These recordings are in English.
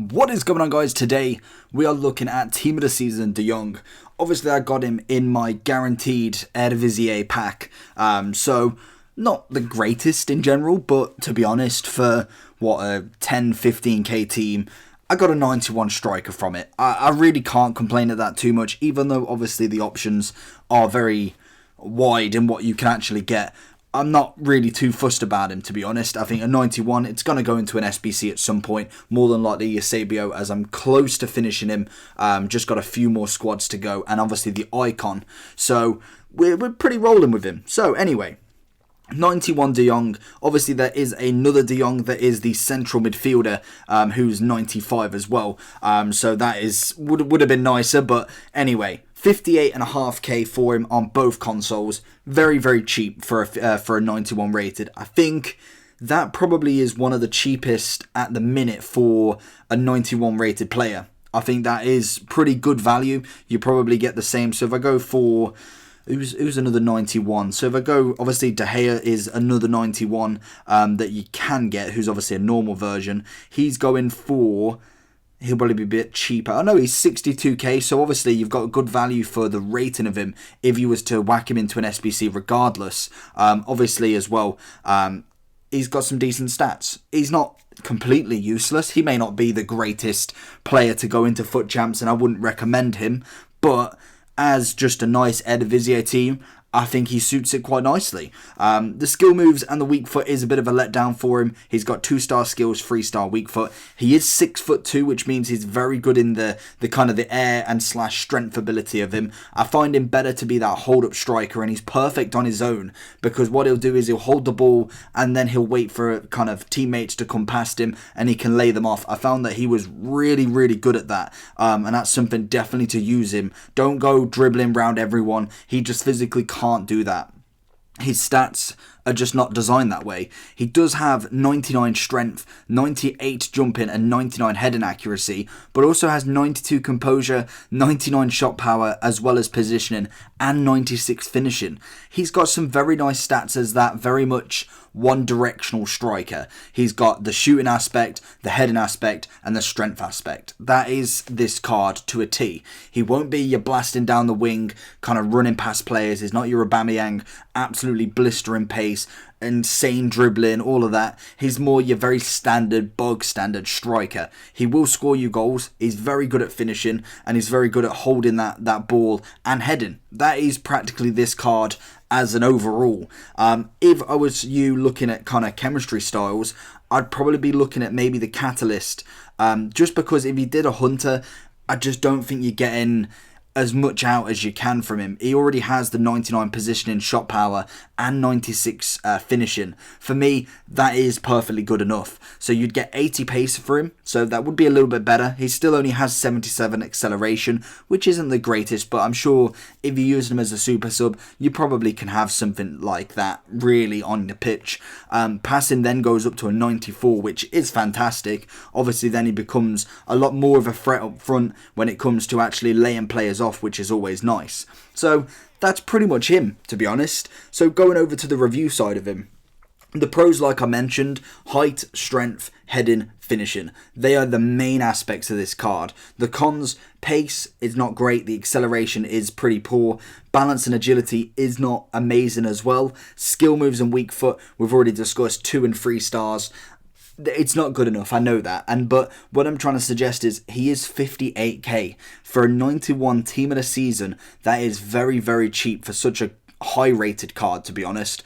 What is going on, guys? Today we are looking at Team of the Season De Jong. Obviously I got him in my guaranteed Eredivisie pack, so not the greatest in general, but to be honest, for what, a 10-15k team, I got a 91 striker from it. I really can't complain at that too much, even though obviously the options are very wide in what you can actually get. I'm not really too fussed about him, to be honest. I think a 91, it's going to go into an SBC at some point. More than likely Eusebio, as I'm close to finishing him. Just got a few more squads to go, and obviously the icon. So we're pretty rolling with him. So anyway, 91 De Jong. Obviously there is another De Jong that is the central midfielder, who's 95 as well. So that would have been nicer, but anyway. 58.5k for him on both consoles. Very, very cheap for a 91 rated. I think that probably is one of the cheapest at the minute for a 91 rated player. I think that is pretty good value. You probably get the same. So if I go for... Who's another 91? So if I go, obviously De Gea is another 91 that you can get, who's obviously a normal version. He's going for... He'll probably be a bit cheaper. I know he's 62k, so obviously you've got a good value for the rating of him if you was to whack him into an SBC regardless. Obviously as well, he's got some decent stats. He's not completely useless. He may not be the greatest player to go into FUT Champs, and I wouldn't recommend him, but as just a nice Eredivisie team, I think he suits it quite nicely. The skill moves and the weak foot is a bit of a letdown for him. He's got 2-star skills, 3-star weak foot. He is 6'2", which means he's very good in the kind of the air and slash strength ability of him. I find him better to be that hold-up striker, and he's perfect on his own, because what he'll do is he'll hold the ball and then he'll wait for kind of teammates to come past him and he can lay them off. I found that he was really, really good at that, and that's something definitely to use him. Don't go dribbling around everyone. He just physically can't do that. His stats are just not designed that way. He does have 99 strength, 98 jumping and 99 heading accuracy, but also has 92 composure, 99 shot power, as well as positioning, and 96 finishing. He's got some very nice stats as that very much one-directional striker. He's got the shooting aspect, the heading aspect, and the strength aspect. That is this card to a T. He won't be your blasting down the wing, kind of running past players. He's not your Aubameyang, absolutely blistering pace, insane dribbling, all of that. He's more your very standard, bog standard striker. He will score you goals. He's very good at finishing, and he's very good at holding that ball and heading. That is practically this card as an overall. If I was you looking at kind of chemistry styles, I'd probably be looking at maybe the Catalyst, just because if you did a Hunter, I just don't think you're getting as much out as you can from him. He already has the 99 positioning, shot power, and 96 finishing. For me, that is perfectly good enough. So you'd get 80 pace for him, so that would be a little bit better. He still only has 77 acceleration, which isn't the greatest, but I'm sure if you use him as a super sub, you probably can have something like that really on the pitch. Passing then goes up to a 94, which is fantastic. Obviously then he becomes a lot more of a threat up front when it comes to actually laying players off, which is always nice. So that's pretty much him, to be honest. So going over to the review side of him, the pros, like I mentioned, height, strength, heading, finishing. They are the main aspects of this card. The cons, pace is not great. The acceleration is pretty poor. Balance and agility is not amazing as well. Skill moves and weak foot, we've already discussed, 2 and 3 stars. It's not good enough, I know that, but what I'm trying to suggest is he is 58k for a 91 team of the season. That is very, very cheap for such a high rated card, to be honest.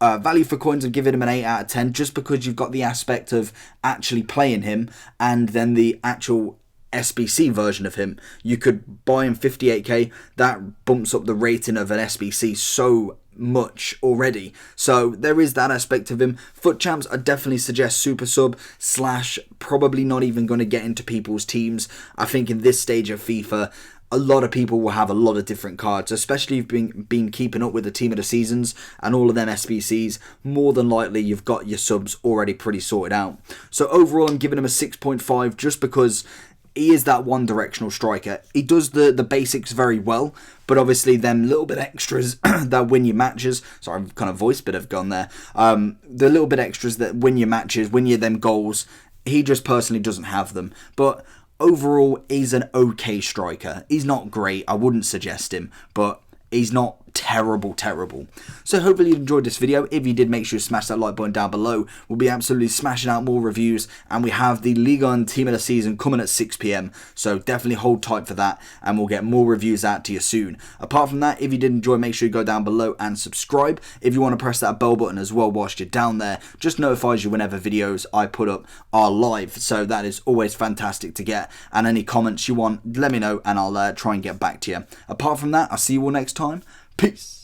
Value for coins, I've given him an 8 out of 10 just because you've got the aspect of actually playing him, and then the actual SBC version of him. You could buy him 58k, that bumps up the rating of an SBC so much already. So there is that aspect of him. FUT Champs, I definitely suggest super sub / probably not even going to get into people's teams. I think in this stage of FIFA, a lot of people will have a lot of different cards, especially if you've been keeping up with the team of the seasons and all of them SBCs. More than likely you've got your subs already pretty sorted out. So overall I'm giving him a 6.5 just because he is that one-directional striker. He does the basics very well, but obviously them little bit extras that win your matches. Sorry, I've kind of voice bit have gone there. The little bit extras that win your matches, win you them goals, He just personally doesn't have them. But overall, he's an okay striker. He's not great. I wouldn't suggest him, but he's not terrible. So hopefully you enjoyed this video. If you did, make sure you smash that like button down below. We'll be absolutely smashing out more reviews, and we have the Ligue 1 Team of the Season coming at 6 PM, so definitely hold tight for that, and we'll get more reviews out to you soon. Apart from that, if you did enjoy, make sure you go down below and subscribe. If you want to press that bell button as well whilst you're down there, just notifies you whenever videos I put up are live, so that is always fantastic to get. And any comments you want, let me know and I'll try and get back to you. Apart from that, I'll see you all next time. Peace.